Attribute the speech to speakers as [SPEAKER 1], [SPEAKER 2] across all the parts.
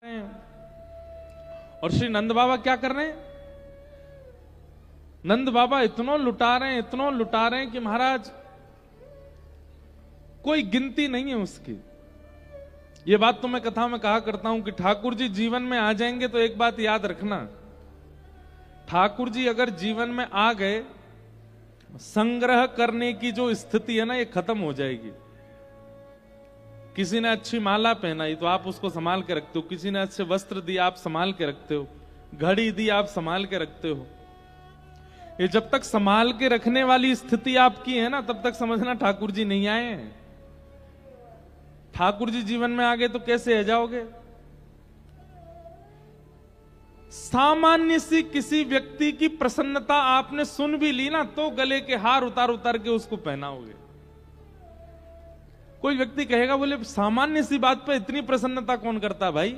[SPEAKER 1] और श्री नंद बाबा क्या कर रहे हैं? नंद बाबा इतना लुटा रहे हैं, इतना लुटा रहे हैं कि महाराज कोई गिनती नहीं है उसकी। ये बात तो मैं कथा में कहा करता हूं कि ठाकुर जी जीवन में आ जाएंगे तो एक बात याद रखना, ठाकुर जी अगर जीवन में आ गए, संग्रह करने की जो स्थिति है ना, ये खत्म हो जाएगी। किसी ने अच्छी माला पहनाई तो आप उसको संभाल के रखते हो, किसी ने अच्छे वस्त्र दिए आप संभाल के रखते हो, घड़ी दी आप संभाल के रखते हो। ये जब तक संभाल के रखने वाली स्थिति आपकी है ना, तब तक समझना ठाकुर जी नहीं आए हैं। ठाकुर जी जीवन में आ गए तो कैसे रह जाओगे? सामान्य सी किसी व्यक्ति की प्रसन्नता आपने सुन भी ली ना, तो गले के हार उतार उतार के उसको पहनाओगे। कोई व्यक्ति कहेगा, बोले सामान्य सी बात पे इतनी प्रसन्नता कौन करता भाई?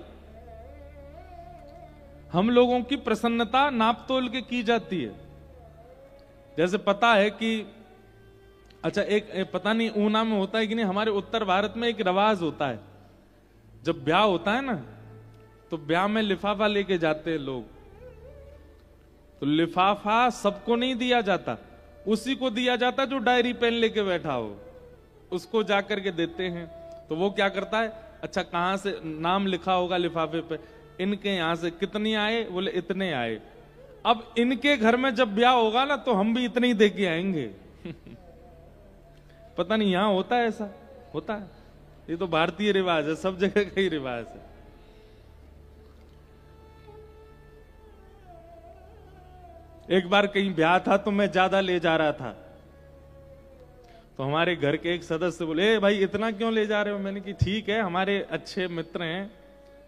[SPEAKER 1] हम लोगों की प्रसन्नता नाप तोल के की जाती है। जैसे पता है कि अच्छा, एक पता नहीं ऊना में होता है कि नहीं, हमारे उत्तर भारत में एक रिवाज होता है, जब ब्याह होता है ना तो ब्याह में लिफाफा लेके जाते हैं लोग। तो लिफाफा सबको नहीं दिया जाता, उसी को दिया जाता जो डायरी पेन लेके बैठा हो, उसको जाकर के देते हैं। तो वो क्या करता है, अच्छा कहां से नाम लिखा होगा लिफाफे पे, इनके यहां से कितनी आए, बोले इतने आए। अब इनके घर में जब ब्याह होगा ना तो हम भी इतने ही दे के आएंगे। पता नहीं यहां होता है, ऐसा होता है? ये तो भारतीय रिवाज है, सब जगह का ही रिवाज है। एक बार कहीं ब्याह था तो मैं ज्यादा ले जा रहा था, तो हमारे घर के एक सदस्य बोले, भाई इतना क्यों ले जा रहे हो? मैंने कि ठीक है, हमारे अच्छे मित्र हैं।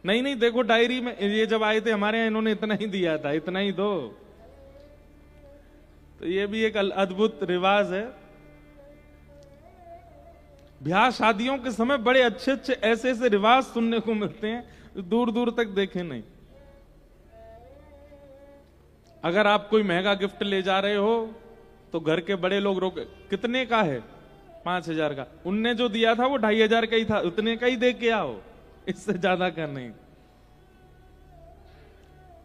[SPEAKER 1] नहीं नहीं, देखो डायरी में ये जब आए थे हमारे यहाँ इन्होंने इतना ही दिया था, इतना ही दो। तो ये भी एक अद्भुत रिवाज है। ब्याह शादियों के समय बड़े अच्छे अच्छे ऐसे ऐसे रिवाज सुनने को मिलते हैं, दूर दूर तक देखे नहीं। अगर आप कोई महंगा गिफ्ट ले जा रहे हो तो घर के बड़े लोग रोके, कितने का है? 5,000 का। उनने जो दिया था वो 2,500 का ही था, उतने का ही दे के आओ, इससे ज्यादा का नहीं।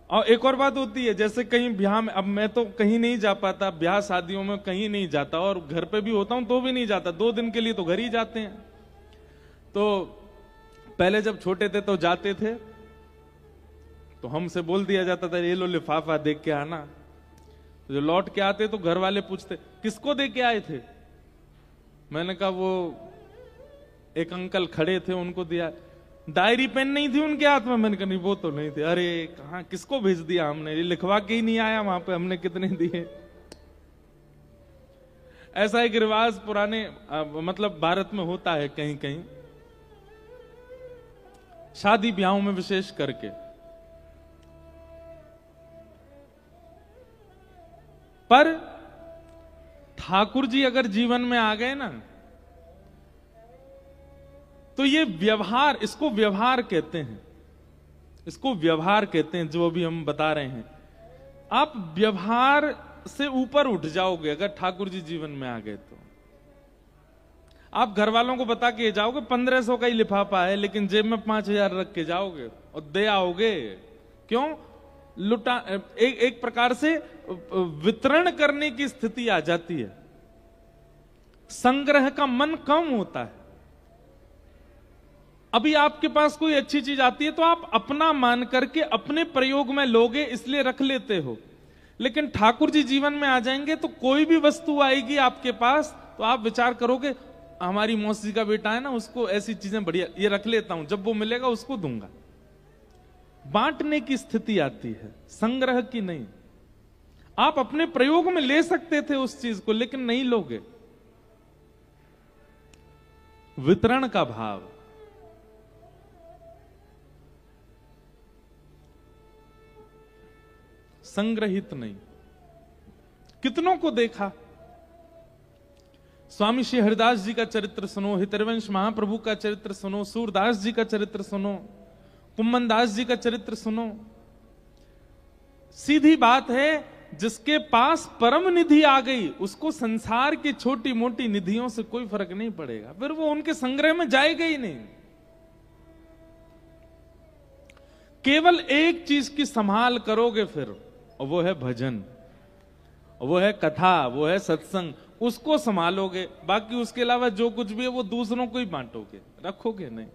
[SPEAKER 1] और एक और बात होती है, जैसे कहीं ब्याह में, अब मैं तो कहीं नहीं जा पाता, ब्याह शादियों में कहीं नहीं जाता, और घर पे भी होता हूं तो भी नहीं जाता, 2 दिन के लिए तो घर ही जाते हैं। तो पहले जब छोटे थे तो जाते थे, तो हमसे बोल दिया जाता था, ये लो लिफाफा देख के आना। तो जो लौट के आते तो घर वाले पूछते, किसको दे के आए थे? मैंने कहा वो एक अंकल खड़े थे उनको दिया। डायरी पेन नहीं थी उनके हाथ में? मैंने कहा नहीं वो तो नहीं थे। अरे कहां, किसको भेज दिया हमने? ये लिखवा के ही नहीं आया वहां पे, हमने कितने दिए? ऐसा एक रिवाज पुराने मतलब भारत में होता है कहीं कहीं, शादी ब्याहों में विशेष करके। पर ठाकुर जी अगर जीवन में आ गए ना, तो ये व्यवहार, इसको व्यवहार कहते हैं, इसको व्यवहार कहते हैं जो अभी हम बता रहे हैं। आप व्यवहार से ऊपर उठ जाओगे अगर ठाकुर जी जीवन में आ गए तो। आप घर वालों को बता के जाओगे 1,500 का ही लिफाफा है, लेकिन जेब में 5,000 रख के जाओगे और दे आओगे। क्यों? लुटा, एक प्रकार से वितरण करने की स्थिति आ जाती है, संग्रह का मन कम होता है। अभी आपके पास कोई अच्छी चीज आती है तो आप अपना मान करके अपने प्रयोग में लोगे, इसलिए रख लेते हो। लेकिन ठाकुर जी जीवन में आ जाएंगे तो कोई भी वस्तु आएगी आपके पास तो आप विचार करोगे, हमारी मौसी का बेटा है ना, उसको ऐसी चीजें बढ़िया, ये रख लेता हूं, जब वो मिलेगा उसको दूंगा। बांटने की स्थिति आती है, संग्रह की नहीं। आप अपने प्रयोग में ले सकते थे उस चीज को, लेकिन नहीं लोगे। वितरण का भाव, संग्रहित नहीं। कितनों को देखा, स्वामी श्री हरिदास जी का चरित्र सुनो, हितरवंश महाप्रभु का चरित्र सुनो, सूरदास जी का चरित्र सुनो, कुम्मन दास जी का चरित्र सुनो। सीधी बात है, जिसके पास परम निधि आ गई उसको संसार की छोटी मोटी निधियों से कोई फर्क नहीं पड़ेगा, फिर वो उनके संग्रह में जाएगा ही नहीं। केवल एक चीज की संभाल करोगे फिर, और वो है भजन, वो है कथा, वो है सत्संग, उसको संभालोगे। बाकी उसके अलावा जो कुछ भी है वो दूसरों को ही बांटोगे, रखोगे नहीं।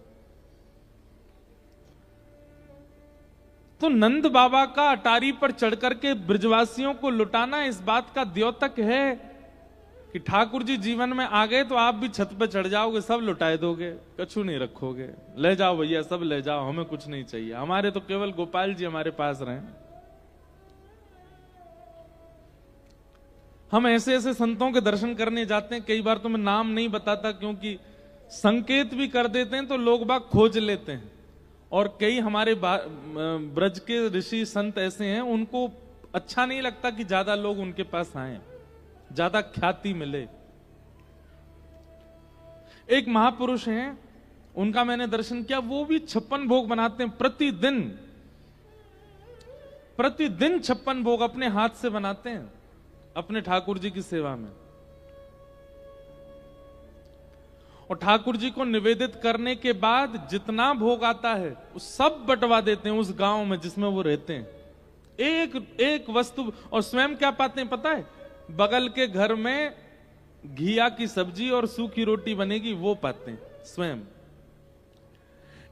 [SPEAKER 1] तो नंद बाबा का अटारी पर चढ़ करके ब्रजवासियों को लुटाना इस बात का द्योतक है कि ठाकुर जी जीवन में आ गए तो आप भी छत पर चढ़ जाओगे, सब लुटाए दोगे, कछु नहीं रखोगे। ले जाओ भैया, सब ले जाओ, हमें कुछ नहीं चाहिए, हमारे तो केवल गोपाल जी हमारे पास रहे। हम ऐसे ऐसे संतों के दर्शन करने जाते हैं, कई बार तो मैं नाम नहीं बताता क्योंकि संकेत भी कर देते हैं तो लोग बाग खोज लेते हैं। और कई हमारे ब्रज के ऋषि संत ऐसे हैं, उनको अच्छा नहीं लगता कि ज्यादा लोग उनके पास आए, ज्यादा ख्याति मिले। एक महापुरुष हैं, उनका मैंने दर्शन किया, वो भी 56 भोग बनाते हैं प्रतिदिन। प्रतिदिन 56 भोग अपने हाथ से बनाते हैं अपने ठाकुर जी की सेवा में, और ठाकुर जी को निवेदित करने के बाद जितना भोग आता है वो सब बंटवा देते हैं उस गांव में जिसमें वो रहते हैं। एक एक वस्तु, और स्वयं क्या पाते हैं पता है? बगल के घर में घिया की सब्जी और सूखी रोटी बनेगी, वो पाते हैं स्वयं।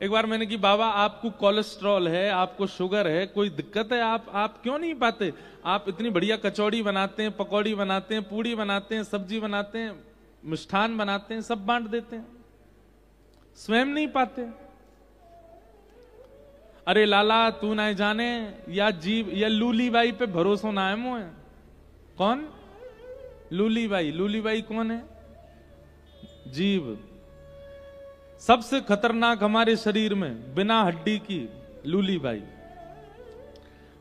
[SPEAKER 1] एक बार मैंने कि बाबा आपको कोलेस्ट्रॉल है, आपको शुगर है, कोई दिक्कत है, आप क्यों नहीं पाते? आप इतनी बढ़िया कचौड़ी बनाते हैं, पकौड़ी बनाते हैं, पूड़ी बनाते हैं, सब्जी बनाते हैं, मिष्ठान बनाते हैं, सब बांट देते हैं, स्वयं नहीं पाते। अरे लाला तू ना जाने, या जीव या लूली बाई पे भरोसा ना है मोए। कौन? लूली बाई। लूली बाई कौन है? जीव। सबसे खतरनाक हमारे शरीर में बिना हड्डी की लूली बाई।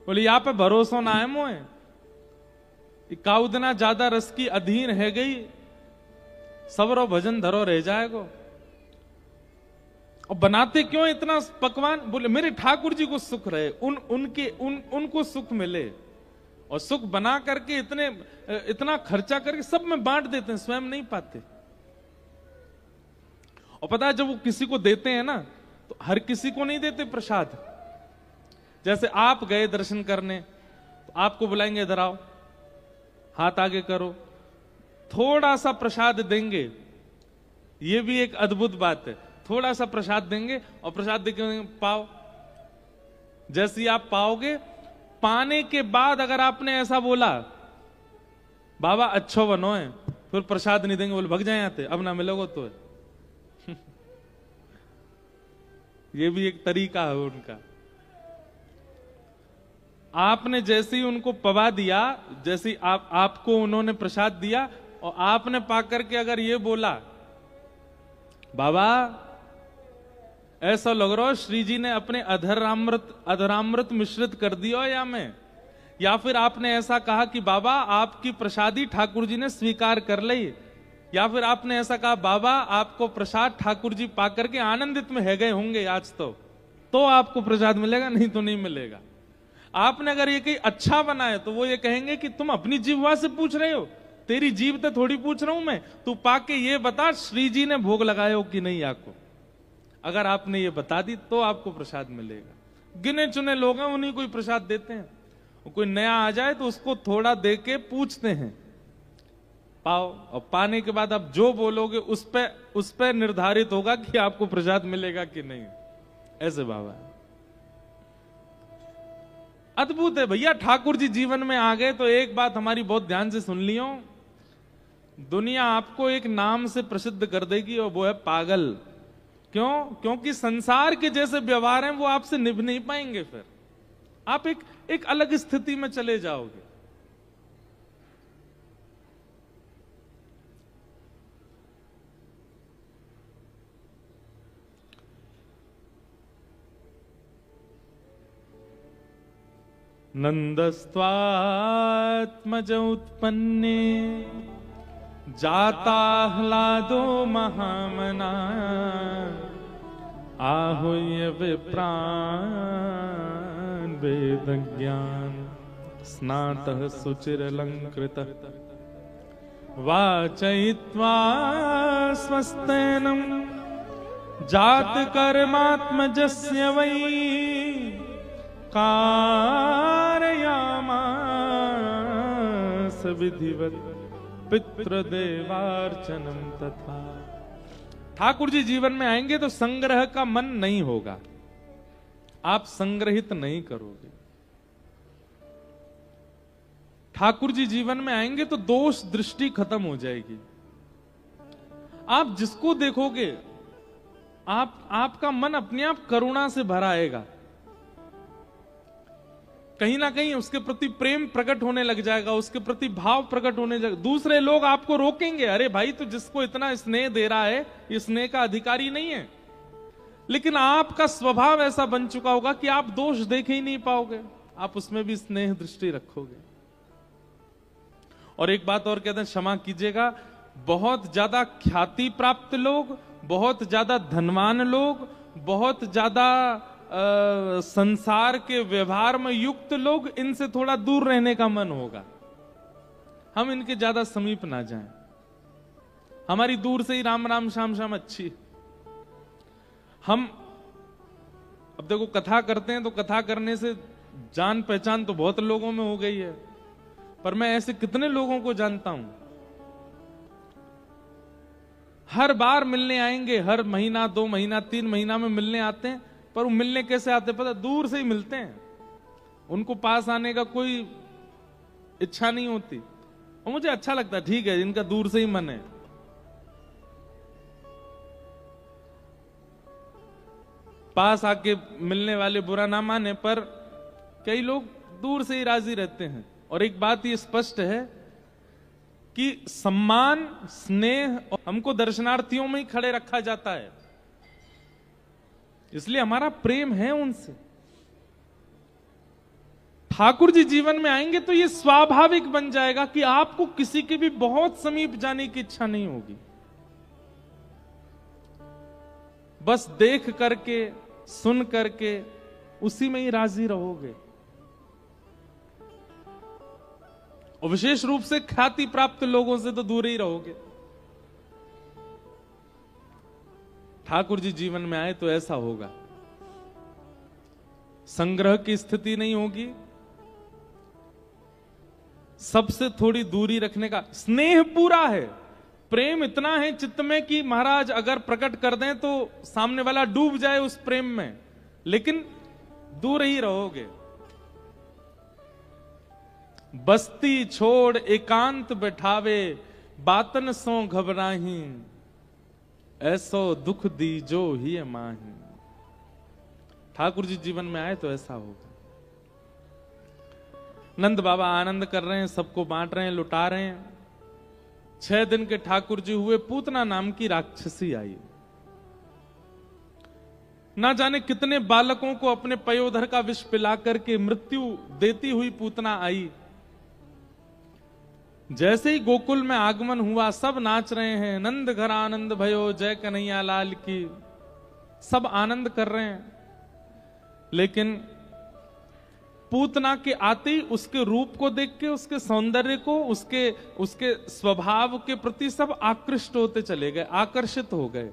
[SPEAKER 1] बोले यहाँ पे भरोसा ना है मोए, काउदना ज्यादा रस की अधीन है गई, सबरो भजन धरो रह जाएगो। और बनाते क्यों इतना पकवान? बोले मेरे ठाकुर जी को सुख रहे, उनको सुख मिले, और सुख बना करके इतना खर्चा करके सब में बांट देते हैं, स्वयं नहीं पाते। और पता है जब वो किसी को देते हैं ना, तो हर किसी को नहीं देते प्रसाद। जैसे आप गए दर्शन करने, तो आपको बुलाएंगे, इधर आओ, हाथ आगे करो, थोड़ा सा प्रसाद देंगे। ये भी एक अद्भुत बात है, थोड़ा सा प्रसाद देंगे और प्रसाद देंगे, पाओ। जैसे ही आप पाओगे, पाने के बाद अगर आपने ऐसा बोला बाबा अच्छो बनो है, फिर प्रसाद नहीं देंगे, बोले भग जाए आते, अब ना मिलोगे तो है। ये भी एक तरीका है उनका। आपने जैसे ही उनको पवा दिया, जैसे ही आपको उन्होंने प्रसाद दिया, और आपने पाकर के अगर ये बोला बाबा ऐसा लग रहा है श्री जी ने अपने अधरामृत मिश्रित कर दिया या मैं, या फिर आपने ऐसा कहा कि बाबा आपकी प्रसादी ठाकुर जी ने स्वीकार कर ली, या फिर आपने ऐसा कहा बाबा आपको प्रसाद ठाकुर जी पाकर के आनंदित में है गए होंगे आज, तो आपको प्रसाद मिलेगा, नहीं तो नहीं मिलेगा। आपने अगर ये कहीं अच्छा बनाए तो वो ये कहेंगे कि तुम अपनी जीवा से पूछ रहे हो, तेरी जीव तो थोड़ी पूछ रहा हूं मैं, तू पाके ये बता श्री जी ने भोग लगाए हो कि नहीं आपको। अगर आपने ये बता दी तो आपको प्रसाद मिलेगा। गिने चुने लोग हैं, उन्हीं को ही प्रसाद देते हैं। कोई नया आ जाए तो उसको थोड़ा दे के पूछते हैं, पाओ, और पाने के बाद आप जो बोलोगे उस पे निर्धारित होगा कि आपको प्रसाद मिलेगा कि नहीं। ऐसे बाबा अद्भुत है भैया। ठाकुर जी जीवन में आ गए तो एक बात हमारी बहुत ध्यान से सुन लियो, दुनिया आपको एक नाम से प्रसिद्ध कर देगी, और वो है पागल। क्यों? क्योंकि संसार के जैसे व्यवहार हैं वो आपसे निभ नहीं पाएंगे, फिर आप एक अलग स्थिति में चले जाओगे। नंदस्त्वात्मज उत्पन्ने जाताह्लादो महामना आहूय विप्रान् वेद ज्ञान स्नातः सुचिरलंकृतः वाचयित्वा स्वस्तेनं जात कर्मात्मजस्य वै कारयामास विधिवत पितृदेवार्चनम तथा। ठाकुर जी जीवन में आएंगे तो संग्रह का मन नहीं होगा, आप संग्रहित नहीं करोगे। ठाकुर जी जीवन में आएंगे तो दोष दृष्टि खत्म हो जाएगी। आप जिसको देखोगे आपका मन अपने आप करुणा से भरा आएगा, कहीं ना कहीं उसके प्रति प्रेम प्रकट होने लग जाएगा, उसके प्रति भाव प्रकट होने लग। दूसरे लोग आपको रोकेंगे, अरे भाई तू जिसको इतना स्नेह दे रहा है ये स्नेह का अधिकारी नहीं है। लेकिन आपका स्वभाव ऐसा बन चुका होगा कि आप दोष देख ही नहीं पाओगे, आप उसमें भी स्नेह दृष्टि रखोगे। और एक बात और कहते हैं, क्षमा कीजिएगा, बहुत ज्यादा ख्याति प्राप्त लोग, बहुत ज्यादा धनवान लोग, बहुत ज्यादा संसार के व्यवहार में युक्त लोग, इनसे थोड़ा दूर रहने का मन होगा। हम इनके ज्यादा समीप ना जाएं, हमारी दूर से ही राम राम श्याम श्याम अच्छी। हम अब देखो कथा करते हैं तो कथा करने से जान पहचान तो बहुत लोगों में हो गई है, पर मैं ऐसे कितने लोगों को जानता हूं, हर बार मिलने आएंगे, हर महीना 2 महीना 3 महीना में मिलने आते हैं, पर वो मिलने कैसे आते हैं पता, दूर से ही मिलते हैं। उनको पास आने का कोई इच्छा नहीं होती, और मुझे अच्छा लगता है, ठीक है इनका दूर से ही मन है। पास आके मिलने वाले बुरा ना माने, पर कई लोग दूर से ही राजी रहते हैं। और एक बात ये स्पष्ट है कि सम्मान स्नेह हमको दर्शनार्थियों में ही खड़े रखा जाता है, इसलिए हमारा प्रेम है उनसे। ठाकुर जी जीवन में आएंगे तो ये स्वाभाविक बन जाएगा कि आपको किसी के भी बहुत समीप जाने की इच्छा नहीं होगी, बस देख करके सुन करके उसी में ही राजी रहोगे। और विशेष रूप से ख्याति प्राप्त लोगों से तो दूर ही रहोगे। ठाकुर जी जीवन में आए तो ऐसा होगा, संग्रह की स्थिति नहीं होगी, सबसे थोड़ी दूरी रखने का स्नेह पूरा है, प्रेम इतना है चित्त में कि महाराज अगर प्रकट कर दें तो सामने वाला डूब जाए उस प्रेम में, लेकिन दूर ही रहोगे। बस्ती छोड़ एकांत बैठावे, बातन सो घबराही, ऐसो दुख दीजो ही माही। ठाकुर जी जीवन में आए तो ऐसा होगा। नंद बाबा आनंद कर रहे हैं, सबको बांट रहे हैं, लुटा रहे हैं। 6 दिन के ठाकुर जी हुए, पूतना नाम की राक्षसी आई। ना जाने कितने बालकों को अपने पयोधर का विष पिला करके मृत्यु देती हुई पूतना आई। जैसे ही गोकुल में आगमन हुआ, सब नाच रहे हैं, नंद घर आनंद भयो, जय कन्हैया लाल की, सब आनंद कर रहे हैं। लेकिन पूतना के आते ही उसके रूप को देख के, उसके सौंदर्य को, उसके स्वभाव के प्रति सब आकृष्ट होते चले गए, आकर्षित हो गए।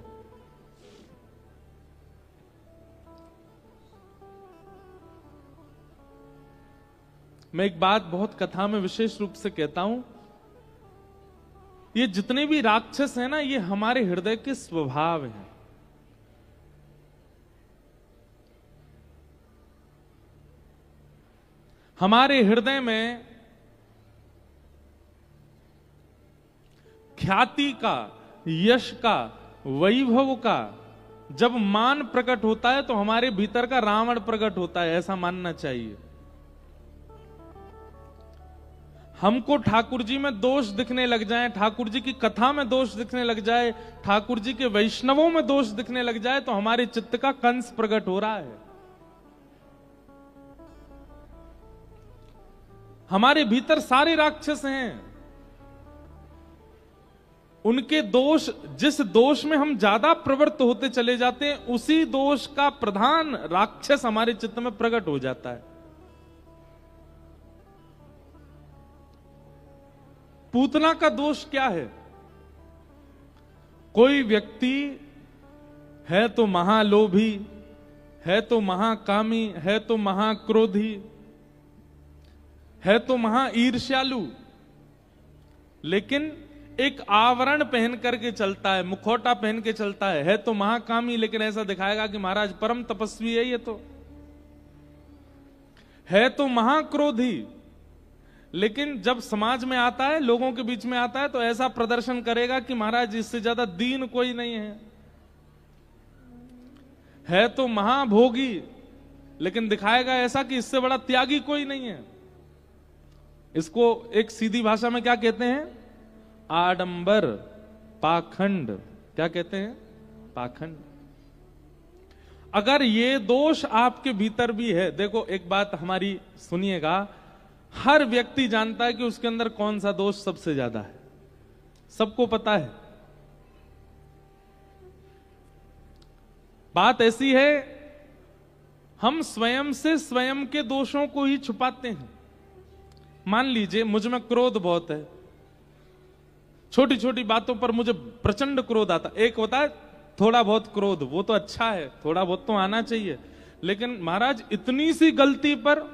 [SPEAKER 1] मैं एक बात बहुत कथा में विशेष रूप से कहता हूं, ये जितने भी राक्षस हैं ना, ये हमारे हृदय के स्वभाव हैं। हमारे हृदय में ख्याति का, यश का, वैभव का जब मान प्रकट होता है तो हमारे भीतर का रावण प्रकट होता है, ऐसा मानना चाहिए। हमको ठाकुर जी में दोष दिखने लग जाए, ठाकुर जी की कथा में दोष दिखने लग जाए, ठाकुर जी के वैष्णवों में दोष दिखने लग जाए, तो हमारे चित्त का कंस प्रकट हो रहा है। हमारे भीतर सारे राक्षस हैं, उनके दोष, जिस दोष में हम ज्यादा प्रवृत्त होते चले जाते हैं, उसी दोष का प्रधान राक्षस हमारे चित्त में प्रकट हो जाता है। पूतना का दोष क्या है? कोई व्यक्ति है तो महालोभी, है तो महाकामी, है तो महाक्रोधी, है तो महा ईर्ष्यालु, लेकिन एक आवरण पहन करके चलता है, मुखौटा पहन के चलता है तो महाकामी, लेकिन ऐसा दिखाएगा कि महाराज परम तपस्वी है ये तो। है तो महाक्रोधी, लेकिन जब समाज में आता है, लोगों के बीच में आता है, तो ऐसा प्रदर्शन करेगा कि महाराज इससे ज्यादा दीन कोई नहीं है। है तो महाभोगी, लेकिन दिखाएगा ऐसा कि इससे बड़ा त्यागी कोई नहीं है। इसको एक सीधी भाषा में क्या कहते हैं? आडंबर, पाखंड। क्या कहते हैं? पाखंड। अगर ये दोष आपके भीतर भी है, देखो एक बात हमारी सुनिएगा, हर व्यक्ति जानता है कि उसके अंदर कौन सा दोष सबसे ज्यादा है, सबको पता है। बात ऐसी है, हम स्वयं से स्वयं के दोषों को ही छुपाते हैं। मान लीजिए मुझ में क्रोध बहुत है, छोटी छोटी बातों पर मुझे प्रचंड क्रोध आता। एक होता है थोड़ा बहुत क्रोध, वो तो अच्छा है, थोड़ा बहुत तो आना चाहिए, लेकिन महाराज इतनी सी गलती पर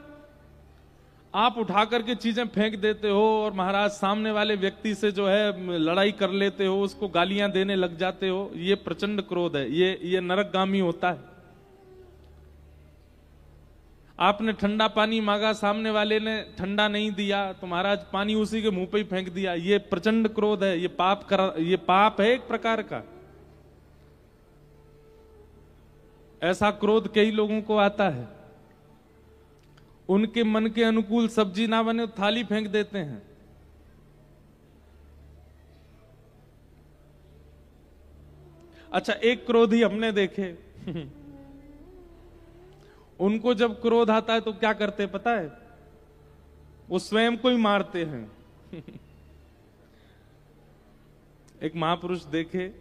[SPEAKER 1] आप उठा करके चीजें फेंक देते हो और महाराज सामने वाले व्यक्ति से जो है लड़ाई कर लेते हो, उसको गालियां देने लग जाते हो। ये प्रचंड क्रोध है, ये नरकगामी होता है। आपने ठंडा पानी मांगा, सामने वाले ने ठंडा नहीं दिया तो महाराज पानी उसी के मुंह पे ही फेंक दिया, ये प्रचंड क्रोध है, ये पाप है एक प्रकार का। ऐसा क्रोध कई लोगों को आता है, उनके मन के अनुकूल सब्जी ना बने तो थाली फेंक देते हैं। अच्छा, एक क्रोधी हमने देखे उनको जब क्रोध आता है तो क्या करते पता है? वो स्वयं को ही मारते हैं। एक महापुरुष देखे,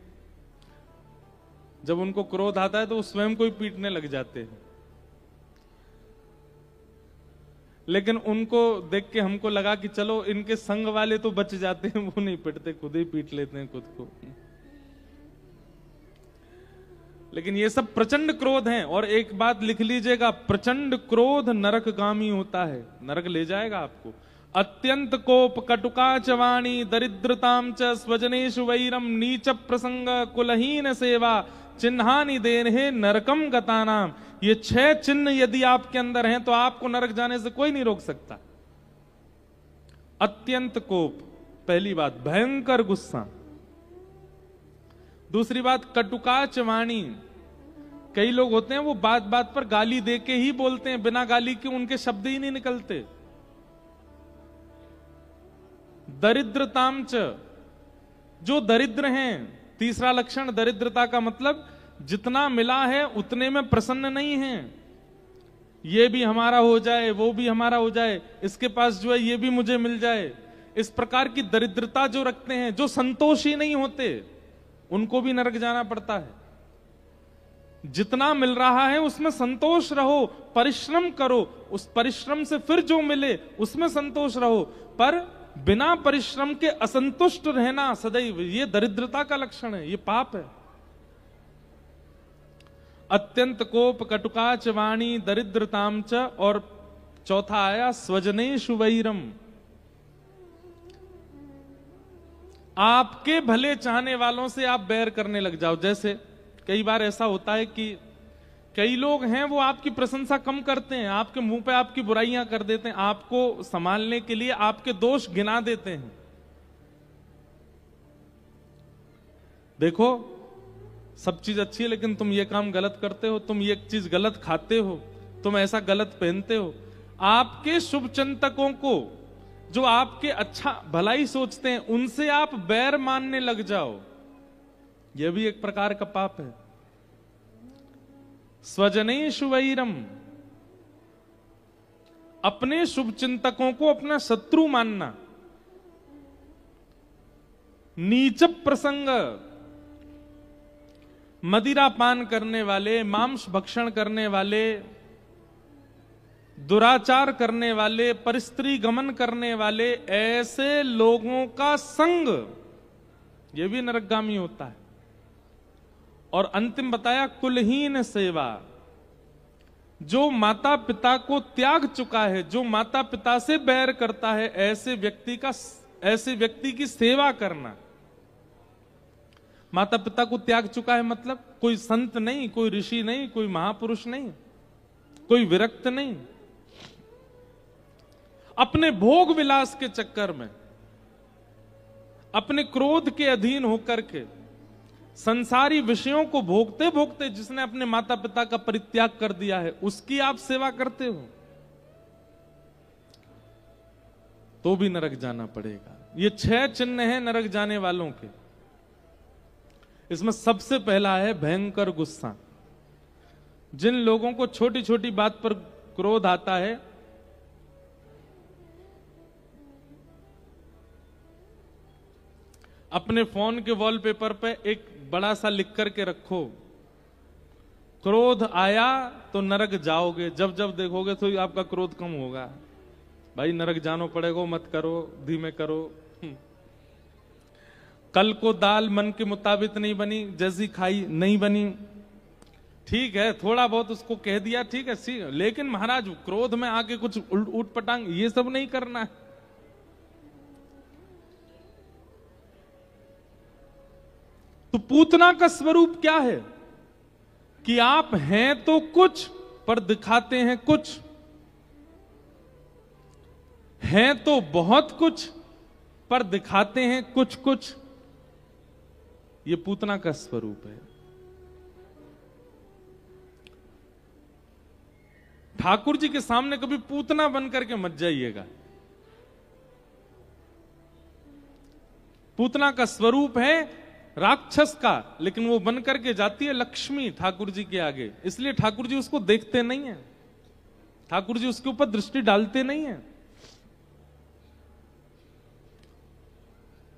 [SPEAKER 1] जब उनको क्रोध आता है तो वो स्वयं को ही पीटने लग जाते हैं। लेकिन उनको देख के हमको लगा कि चलो इनके संग वाले तो बच जाते हैं, वो नहीं पिटते, खुद ही पीट लेते हैं खुद को। लेकिन ये सब प्रचंड क्रोध हैं। और एक बात लिख लीजिएगा, प्रचंड क्रोध नरकगामी होता है, नरक ले जाएगा आपको। अत्यंत कोप, कटुका च वाणी, दरिद्रताम च स्वजनेषु वैरम, नीच प्रसंग, कुलहीन सेवा, चिन्हानि देनहे नरकम गतानाम। ये 6 चिन्ह यदि आपके अंदर हैं तो आपको नरक जाने से कोई नहीं रोक सकता। अत्यंत कोप, पहली बात, भयंकर गुस्सा। दूसरी बात, कटुकाच वाणी। कई लोग होते हैं वो बात बात पर गाली दे के ही बोलते हैं, बिना गाली के उनके शब्द ही नहीं निकलते। दरिद्रतामच, जो दरिद्र हैं, तीसरा लक्षण दरिद्रता का मतलब जितना मिला है उतने में प्रसन्न नहीं है। ये भी हमारा हो जाए, वो भी हमारा हो जाए, इसके पास जो है ये भी मुझे मिल जाए। इस प्रकार की दरिद्रता जो रखते हैं, जो संतोषी नहीं होते, उनको भी नरक जाना पड़ता है। जितना मिल रहा है उसमें संतोष रहो, परिश्रम करो, उस परिश्रम से फिर जो मिले उसमें संतोष रहो, पर बिना परिश्रम के असंतुष्ट रहना सदैव, ये दरिद्रता का लक्षण है, ये पाप है। अत्यंत कोप, कटुकाच वाणी, दरिद्रताम च, और चौथा आया स्वजनेषु वैरम। आपके भले चाहने वालों से आप बैर करने लग जाओ। जैसे कई बार ऐसा होता है कि कई लोग हैं वो आपकी प्रशंसा कम करते हैं, आपके मुंह पे आपकी बुराइयां कर देते हैं, आपको संभालने के लिए आपके दोष गिना देते हैं। देखो सब चीज अच्छी है लेकिन तुम ये काम गलत करते हो, तुम ये चीज गलत खाते हो, तुम ऐसा गलत पहनते हो। आपके शुभ चिंतकों को, जो आपके अच्छा भलाई सोचते हैं, उनसे आप बैर मानने लग जाओ, यह भी एक प्रकार का पाप है। स्वजनेषु वैरम, अपने शुभ चिंतकों को अपना शत्रु मानना। नीच प्रसंग, मदिरा पान करने वाले, मांस भक्षण करने वाले, दुराचार करने वाले, परस्त्री गमन करने वाले, ऐसे लोगों का संग, यह भी नरकगामी होता है। और अंतिम बताया कुलहीन सेवा, जो माता पिता को त्याग चुका है, जो माता पिता से बैर करता है, ऐसे व्यक्ति की सेवा करना। माता पिता को त्याग चुका है मतलब कोई संत नहीं, कोई ऋषि नहीं, कोई महापुरुष नहीं, कोई विरक्त नहीं। अपने भोग विलास के चक्कर में, अपने क्रोध के अधीन होकर के, संसारी विषयों को भोगते भोगते जिसने अपने माता पिता का परित्याग कर दिया है, उसकी आप सेवा करते हो तो भी नरक जाना पड़ेगा। ये 6 चिन्ह हैं नरक जाने वालों के। इसमें सबसे पहला है भयंकर गुस्सा। जिन लोगों को छोटी छोटी बात पर क्रोध आता है, अपने फोन के वॉलपेपर पे एक बड़ा सा लिख करके रखो, क्रोध आया तो नरक जाओगे। जब जब देखोगे तो आपका क्रोध कम होगा। भाई नरक जानो पड़ेगा, मत करो, धीमे करो। कल को दाल मन के मुताबिक नहीं बनी, जैसी खाई नहीं बनी। ठीक है, थोड़ा बहुत उसको कह दिया, ठीक है, लेकिन महाराज क्रोध में आके कुछ उठ पटांग ये सब नहीं करना है। तो पूतना का स्वरूप क्या है कि आप हैं तो कुछ पर दिखाते हैं कुछ, हैं तो बहुत कुछ पर दिखाते हैं कुछ कुछ। ये पूतना का स्वरूप है। ठाकुर जी के सामने कभी पूतना बन करके मत जाइएगा। पूतना का स्वरूप है राक्षस का, लेकिन वो बन करके जाती है लक्ष्मी ठाकुर जी के आगे, इसलिए ठाकुर जी उसको देखते नहीं है, ठाकुर जी उसके ऊपर दृष्टि डालते नहीं है।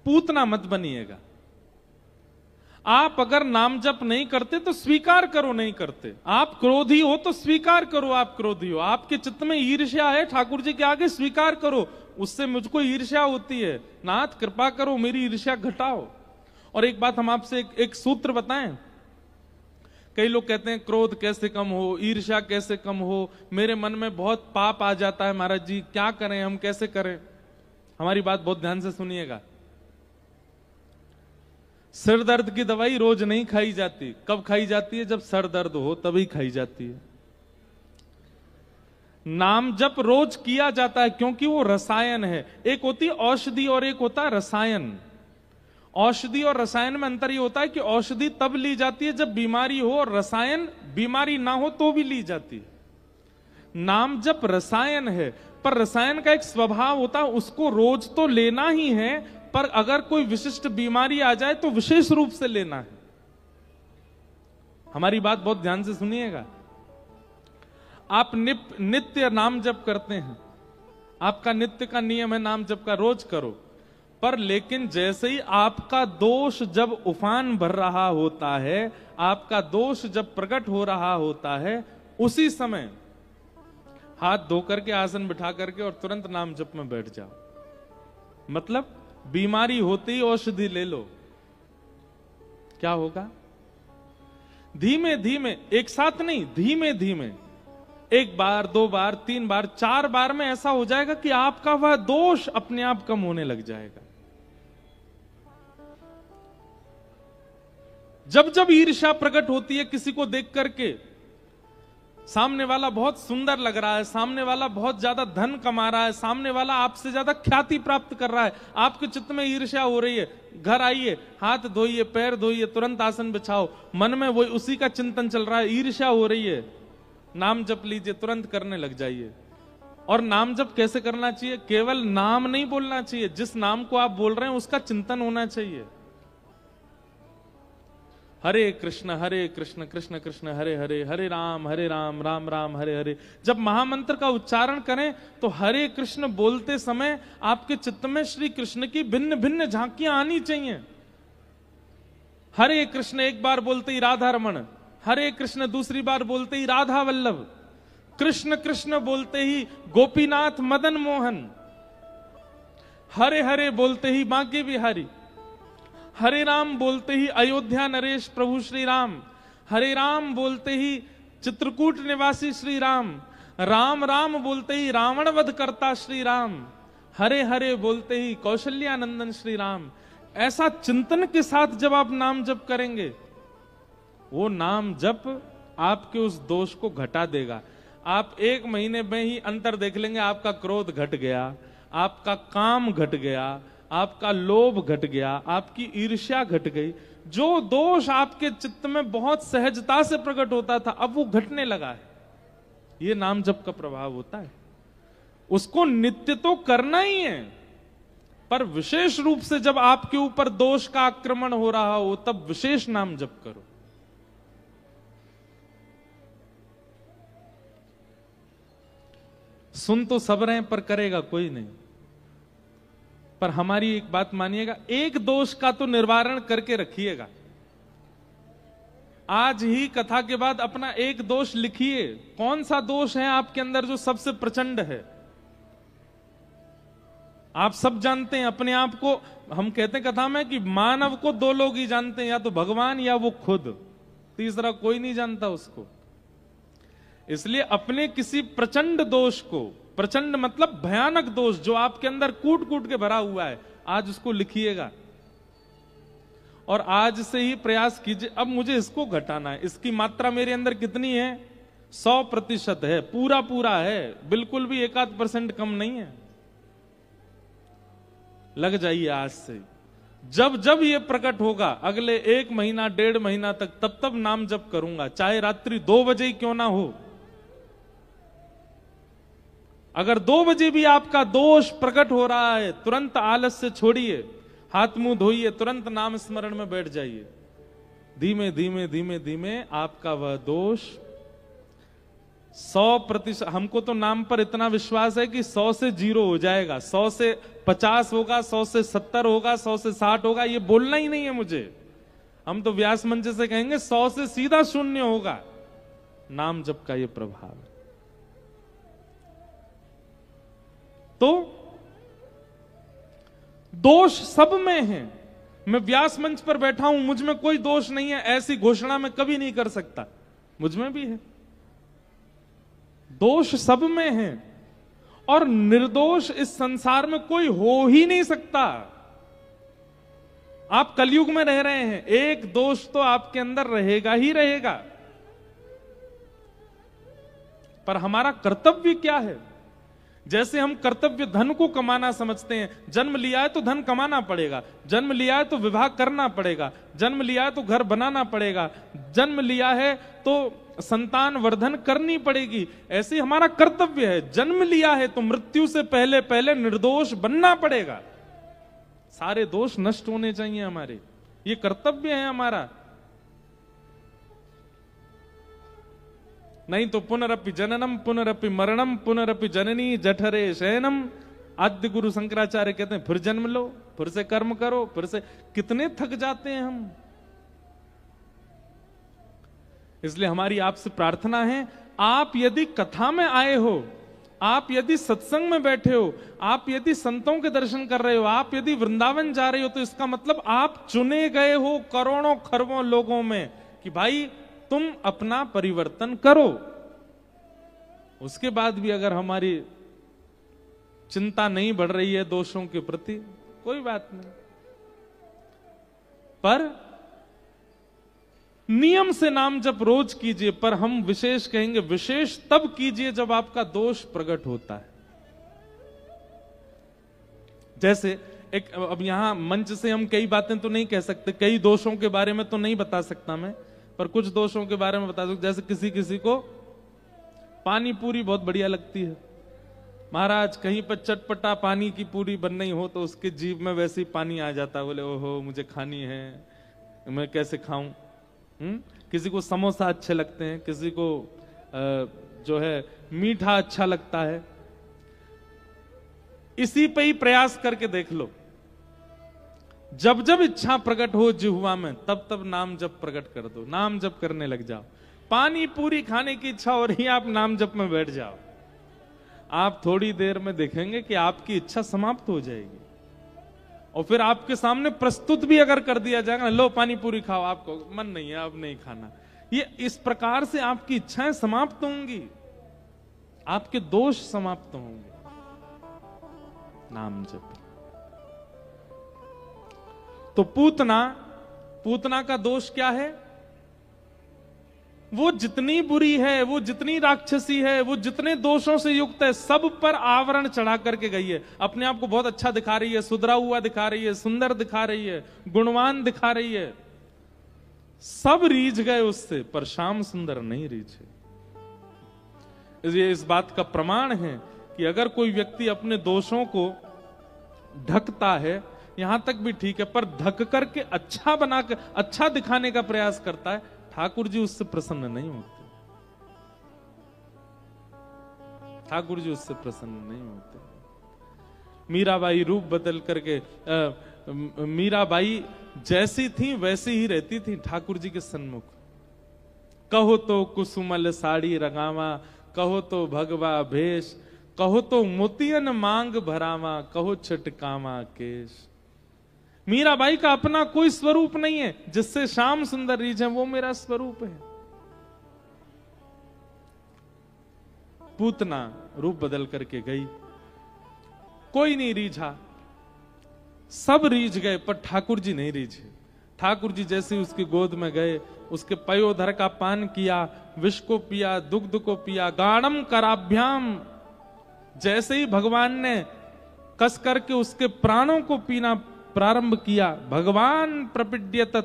[SPEAKER 1] पूतना मत बनिएगा। आप अगर नाम जप नहीं करते तो स्वीकार करो नहीं करते। आप क्रोधी हो तो स्वीकार करो आप क्रोधी हो। आपके चित्त में ईर्ष्या है, ठाकुर जी के आगे स्वीकार करो, उससे मुझको ईर्ष्या होती है, नाथ कृपा करो मेरी ईर्ष्या घटाओ। और एक बात हम आपसे एक सूत्र बताएं। कई लोग कहते हैं क्रोध कैसे कम हो, ईर्ष्या कैसे कम हो, मेरे मन में बहुत पाप आ जाता है महाराज जी, क्या करें, हम कैसे करें। हमारी बात बहुत ध्यान से सुनिएगा। सिर दर्द की दवाई रोज नहीं खाई जाती। कब खाई जाती है? जब सर दर्द हो तभी खाई जाती है। नाम जप रोज किया जाता है क्योंकि वो रसायन है। एक होती है औषधि और एक होता है रसायन। औषधि और रसायन में अंतर ये होता है कि औषधि तब ली जाती है जब बीमारी हो, और रसायन बीमारी ना हो तो भी ली जाती है। नाम जप रसायन है, पर रसायन का एक स्वभाव होता है, उसको रोज तो लेना ही है, पर अगर कोई विशिष्ट बीमारी आ जाए तो विशेष रूप से लेना है। हमारी बात बहुत ध्यान से सुनिएगा। आप नित्य नाम जप करते हैं, आपका नित्य का नियम है नाम जप का, रोज करो, पर लेकिन जैसे ही आपका दोष जब उफान भर रहा होता है, आपका दोष जब प्रकट हो रहा होता है, उसी समय हाथ धो करके आसन बिठा करके और तुरंत नाम जप में बैठ जाओ। मतलब बीमारी होते ही औषधि ले लो। क्या होगा? धीमे धीमे, एक साथ नहीं, धीमे धीमे, 1 बार 2 बार 3 बार 4 बार में ऐसा हो जाएगा कि आपका वह दोष अपने आप कम होने लग जाएगा। जब जब ईर्ष्या प्रकट होती है किसी को देख करके, सामने वाला बहुत सुंदर लग रहा है, सामने वाला बहुत ज्यादा धन कमा रहा है, सामने वाला आपसे ज्यादा ख्याति प्राप्त कर रहा है, आपके चित्त में ईर्ष्या हो रही है, घर आइए, हाथ धोइए, पैर धोइए, तुरंत आसन बिछाओ, मन में वही उसी का चिंतन चल रहा है, ईर्ष्या हो रही है, नाम जप लीजिए, तुरंत करने लग जाइए। और नाम जप कैसे करना चाहिए? केवल नाम नहीं बोलना चाहिए, जिस नाम को आप बोल रहे हैं उसका चिंतन होना चाहिए। हरे कृष्ण कृष्ण कृष्ण हरे हरे, हरे राम राम राम हरे हरे। जब महामंत्र का उच्चारण करें तो हरे कृष्ण बोलते समय आपके चित्त में श्री कृष्ण की भिन्न भिन्न झांकियां आनी चाहिए। हरे कृष्ण एक बार बोलते ही राधा रमण, हरे कृष्ण दूसरी बार बोलते ही राधा वल्लभ, कृष्ण कृष्ण बोलते ही गोपीनाथ मदन मोहन, हरे हरे बोलते ही बांके बिहारी, हरे राम बोलते ही अयोध्या नरेश प्रभु श्री राम, हरे राम बोलते ही चित्रकूट निवासी श्री राम, राम राम बोलते ही रावण वध करता श्री राम, हरे हरे बोलते ही कौशल्यानंदन श्री राम। ऐसा चिंतन के साथ जब आप नाम जप करेंगे, वो नाम जप आपके उस दोष को घटा देगा। आप 1 महीने में ही अंतर देख लेंगे, आपका क्रोध घट गया, आपका काम घट गया, आपका लोभ घट गया, आपकी ईर्ष्या घट गई। जो दोष आपके चित्त में बहुत सहजता से प्रकट होता था, अब वो घटने लगा है। ये नाम जप का प्रभाव होता है। उसको नित्य तो करना ही है, पर विशेष रूप से जब आपके ऊपर दोष का आक्रमण हो रहा हो, तब विशेष नाम जप करो। सुन तो सब रहे पर करेगा कोई नहीं। पर हमारी एक बात मानिएगा, एक दोष का तो निवारण करके रखिएगा। आज ही कथा के बाद अपना एक दोष लिखिए। कौन सा दोष है आपके अंदर जो सबसे प्रचंड है? आप सब जानते हैं अपने आप को। हम कहते हैं कथा में कि मानव को 2 लोग ही जानते हैं, या तो भगवान या वो खुद, तीसरा कोई नहीं जानता उसको। इसलिए अपने किसी प्रचंड दोष को, प्रचंड मतलब भयानक दोष जो आपके अंदर कूट कूट के भरा हुआ है, आज उसको लिखिएगा और आज से ही प्रयास कीजिए, अब मुझे इसको घटाना है। इसकी मात्रा मेरे अंदर कितनी है? 100% है, पूरा पूरा है, बिल्कुल भी 1-8% कम नहीं है। लग जाइए आज से। जब जब ये प्रकट होगा, अगले 1 महीना 1.5 महीना तक, तब तब नाम जप करूंगा, चाहे रात्रि 2 बजे ही क्यों ना हो। अगर 2 बजे भी आपका दोष प्रकट हो रहा है, तुरंत आलस्य छोड़िए, हाथ मुंह धोइए, तुरंत नाम स्मरण में बैठ जाइए। धीमे धीमे धीमे धीमे आपका वह दोष 100%, हमको तो नाम पर इतना विश्वास है कि 100 से 0 हो जाएगा, 100 से 50 होगा, 100 से 70 होगा, 100 से 60 होगा, ये बोलना ही नहीं है मुझे। हम तो व्यास मंच से कहेंगे 100 से सीधा 0 होगा। नाम जप का ये प्रभाव है। तो दोष सब में है। मैं व्यास मंच पर बैठा हूं, मुझ में कोई दोष नहीं है, ऐसी घोषणा मैं कभी नहीं कर सकता। मुझ में भी है, दोष सब में है, और निर्दोष इस संसार में कोई हो ही नहीं सकता। आप कलयुग में रह रहे हैं, एक दोष तो आपके अंदर रहेगा ही रहेगा। पर हमारा कर्तव्य क्या है? जैसे हम कर्तव्य धन को कमाना समझते हैं, जन्म लिया है तो धन कमाना पड़ेगा, जन्म लिया है तो विवाह करना पड़ेगा, जन्म लिया है तो घर बनाना पड़ेगा, जन्म लिया है तो संतान वर्धन करनी पड़ेगी। ऐसे हमारा कर्तव्य है। जन्म लिया है तो मृत्यु से पहले पहले निर्दोष बनना पड़ेगा। सारे दोष नष्ट होने चाहिए हमारे, ये कर्तव्य है हमारा। नहीं तो पुनरपि जननम पुनरपि मरणम पुनरपि जननी जठरे शयनम। आद्य गुरु शंकराचार्य कहते हैं फिर जन्म लो, फिर से कर्म करो, फिर से। कितने थक जाते हैं हम। इसलिए हमारी आपसे प्रार्थना है, आप यदि कथा में आए हो, आप यदि सत्संग में बैठे हो, आप यदि संतों के दर्शन कर रहे हो, आप यदि वृंदावन जा रहे हो, तो इसका मतलब आप चुने गए हो करोड़ों खरबों लोगों में कि भाई तुम अपना परिवर्तन करो। उसके बाद भी अगर हमारी चिंता नहीं बढ़ रही है दोषों के प्रति, कोई बात नहीं, पर नियम से नाम जप रोज कीजिए। पर हम विशेष कहेंगे, विशेष तब कीजिए जब आपका दोष प्रकट होता है। जैसे एक, अब यहां मंच से हम कई बातें तो नहीं कह सकते, कई दोषों के बारे में तो नहीं बता सकता मैं, पर कुछ दोषों के बारे में बता सकता। जैसे किसी को पानी पूरी बहुत बढ़िया लगती है, महाराज कहीं पर चटपटा पानी की पूरी बन नहीं हो तो उसके जीभ में वैसे ही पानी आ जाता है, बोले ओहो मुझे खानी है, मैं कैसे खाऊं। किसी को समोसा अच्छे लगते हैं, किसी को जो है मीठा अच्छा लगता है। इसी पे ही प्रयास करके देख लो, जब जब इच्छा प्रकट हो जिह्वा में, तब तब नाम जप प्रकट कर दो, नाम जप करने लग जाओ। पानी पूरी खाने की इच्छा हो रही है, आप नाम जप में बैठ जाओ, आप थोड़ी देर में देखेंगे कि आपकी इच्छा समाप्त हो जाएगी। और फिर आपके सामने प्रस्तुत भी अगर कर दिया जाएगा, लो पानी पूरी खाओ, आपको मन नहीं है अब नहीं खाना, ये इस प्रकार से आपकी इच्छाएं समाप्त होंगी, आपके दोष समाप्त होंगे। नाम जप। तो पूतना का दोष क्या है? वो जितनी बुरी है, वो जितनी राक्षसी है, वो जितने दोषों से युक्त है, सब पर आवरण चढ़ा करके गई है। अपने आप को बहुत अच्छा दिखा रही है, सुधरा हुआ दिखा रही है, सुंदर दिखा रही है, गुणवान दिखा रही है। सब रीझ गए उससे, पर श्याम सुंदर नहीं रीझे। ये इस बात का प्रमाण है कि अगर कोई व्यक्ति अपने दोषों को ढकता है, यहां तक भी ठीक है, पर ढक करके अच्छा बनाकर, अच्छा दिखाने का प्रयास करता है, ठाकुर जी उससे प्रसन्न नहीं होते। ठाकुर जी उससे प्रसन्न नहीं होते। मीराबाई रूप बदल करके, मीराबाई जैसी थी वैसी ही रहती थी ठाकुर जी के सन्मुख। कहो तो कुसुमल साड़ी रंगावा, कहो तो भगवा भेष, कहो तो मोतियन मांग भरावा, कहो छटकावा केश। मीराबाई का अपना कोई स्वरूप नहीं है जिससे श्याम सुंदर रीझे, वो मेरा स्वरूप है। पूतना रूप बदल करके गई, कोई नहीं रीझा, सब रीझ गए, पर ठाकुर जी नहीं रीझे। ठाकुर जी जैसे उसकी गोद में गए, उसके पयोधर का पान किया, विष को पिया, दुग्ध को पिया, गाढ़म कराभ्याम, जैसे ही भगवान ने कस करके उसके प्राणों को पीना प्रारंभ किया, भगवान प्रपिड्यत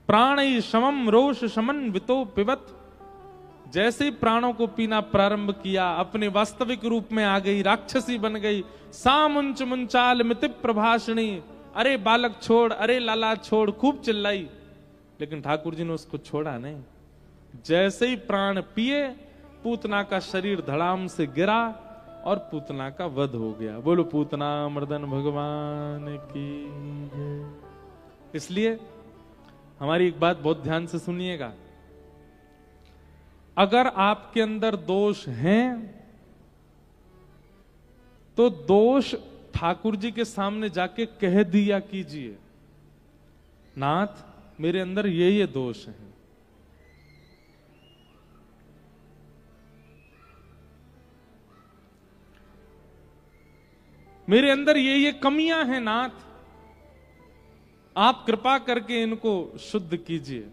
[SPEAKER 1] प्राणै शमम रोष शमन वितो पिबत, जैसे ही प्राणों को पीना प्रारंभ किया, अपने वास्तविक रूप में आ गई, राक्षसी बन गई। सामुंच मुंचाल मिति प्रभाषणी, अरे बालक छोड़, अरे लाला छोड़, खूब चिल्लाई, लेकिन ठाकुर जी ने उसको छोड़ा नहीं। जैसे ही प्राण पिए, पूतना का शरीर धड़ाम से गिरा और पूतना का वध हो गया। बोलो पूतना मर्दन भगवान की जय। इसलिए हमारी एक बात बहुत ध्यान से सुनिएगा, अगर आपके अंदर दोष हैं तो दोष ठाकुर जी के सामने जाके कह दिया कीजिए, नाथ मेरे अंदर ये दोष है। मेरे अंदर ये कमियां हैं नाथ, आप कृपा करके इनको शुद्ध कीजिए।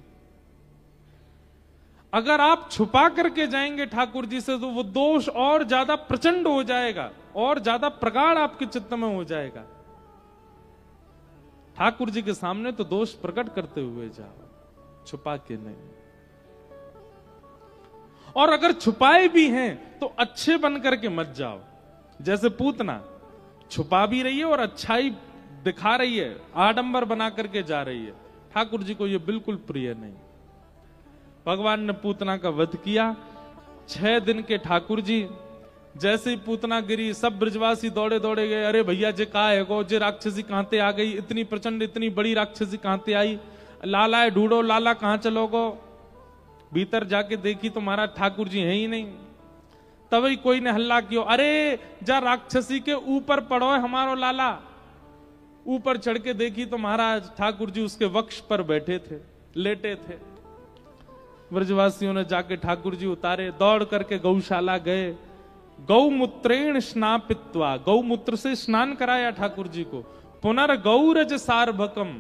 [SPEAKER 1] अगर आप छुपा करके जाएंगे ठाकुर जी से, तो वो दोष और ज्यादा प्रचंड हो जाएगा, और ज्यादा प्रगाढ़ आपके चित्त में हो जाएगा। ठाकुर जी के सामने तो दोष प्रकट करते हुए जाओ, छुपा के नहीं। और अगर छुपाए भी हैं तो अच्छे बन करके मत जाओ। जैसे पूतना छुपा भी रही है और अच्छाई दिखा रही है, आडंबर बना करके जा रही है, ठाकुर जी को यह बिल्कुल प्रिय नहीं। भगवान ने पूतना का वध किया। 6 दिन के ठाकुर जी, जैसे ही पूतना गिरी, सब ब्रजवासी दौड़े दौड़े गए, अरे भैया जे कहा है गो, जे राक्षसी कहां ते आ गई, इतनी प्रचंड इतनी बड़ी राक्षसी कहां ते आई, लाला है ढूंढो, लाला कहां चलोगो। भीतर जाके देखी तो महाराज ठाकुर जी है ही नहीं। तभी कोई ने हल्ला किया, अरे जा राक्षसी के ऊपर पड़ो है हमारो लाला। ऊपर चढ़ के देखी तो महाराज ठाकुर जी उसके वक्ष पर बैठे थे, लेटे थे। ब्रजवासियों ने जाके ठाकुर जी उतारे, दौड़ करके गौशाला गए, गौमूत्रेण स्नापित्वा, गौमूत्र से स्नान कराया ठाकुर जी को। पुनर्गौरज सार्भकम,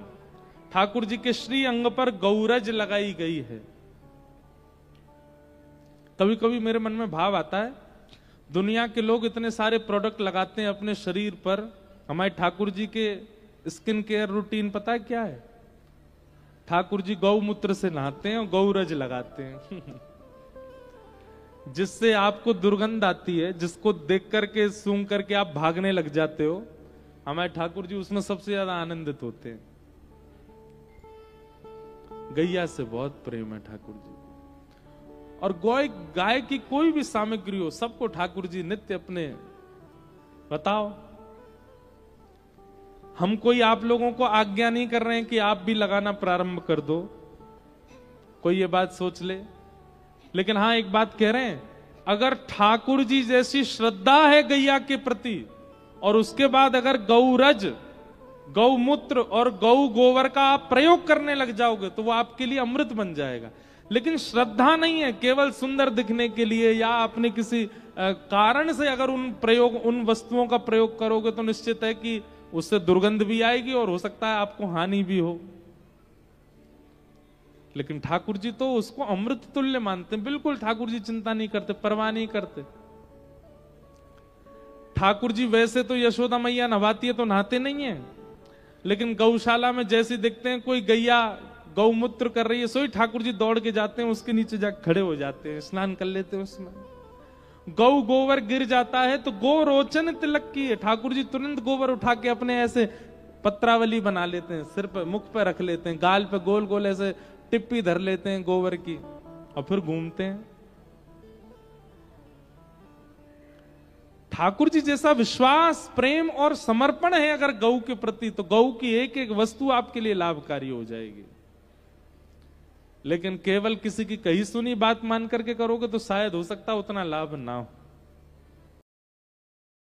[SPEAKER 1] ठाकुर जी के श्री अंग पर गौरज लगाई गई है। कभी कभी मेरे मन में भाव आता है, दुनिया के लोग इतने सारे प्रोडक्ट लगाते हैं अपने शरीर पर, हमारे ठाकुर जी के स्किन केयर रूटीन पता है क्या है? ठाकुर जी गौमूत्र से नहाते हैं और गौरज लगाते हैं जिससे आपको दुर्गंध आती है, जिसको देख करके सूंघ करके आप भागने लग जाते हो। हमारे ठाकुर जी उसमें सबसे ज्यादा आनंदित होते हैं। गैया से बहुत प्रेम है ठाकुर जी, और गाय की कोई भी सामग्री हो, सबको ठाकुर जी नित्य अपने। बताओ, हम कोई आप लोगों को आज्ञा नहीं कर रहे हैं कि आप भी लगाना प्रारंभ कर दो, कोई ये बात सोच ले। लेकिन हाँ एक बात कह रहे हैं, अगर ठाकुर जी जैसी श्रद्धा है गैया के प्रति, और उसके बाद अगर गौरज, गौमूत्र और गौ गोबर का आप प्रयोग करने लग जाओगे, तो वो आपके लिए अमृत बन जाएगा। लेकिन श्रद्धा नहीं है केवल सुंदर दिखने के लिए या अपने किसी कारण से अगर उन वस्तुओं का प्रयोग करोगे तो निश्चित है कि उससे दुर्गंध भी आएगी और हो सकता है आपको हानि भी हो। लेकिन ठाकुर जी तो उसको अमृत तुल्य मानते हैं, बिल्कुल ठाकुर जी चिंता नहीं करते, परवाह नहीं करते। ठाकुर जी वैसे तो यशोदा मैया नहाती है तो नहाते नहीं है, लेकिन गौशाला में जैसे देखते हैं कोई गैया गौमूत्र कर रही है, सोई ठाकुर जी दौड़ के जाते हैं, उसके नीचे जाकर खड़े हो जाते हैं, स्नान कर लेते हैं उसमें। गौ गोबर गिर जाता है तो गो रोचन तिलक की है, ठाकुर जी तुरंत गोबर उठा के अपने ऐसे पत्रावली बना लेते हैं, सिर पर मुख पर रख लेते हैं, गाल पे गोल गोल ऐसे टिप्पी धर लेते हैं गोबर की और फिर घूमते हैं। ठाकुर जी जैसा विश्वास, प्रेम और समर्पण है अगर गौ के प्रति, तो गौ की एक एक वस्तु आपके लिए लाभकारी हो जाएगी। लेकिन केवल किसी की कही सुनी बात मान करके करोगे तो शायद हो सकता उतना लाभ ना हो।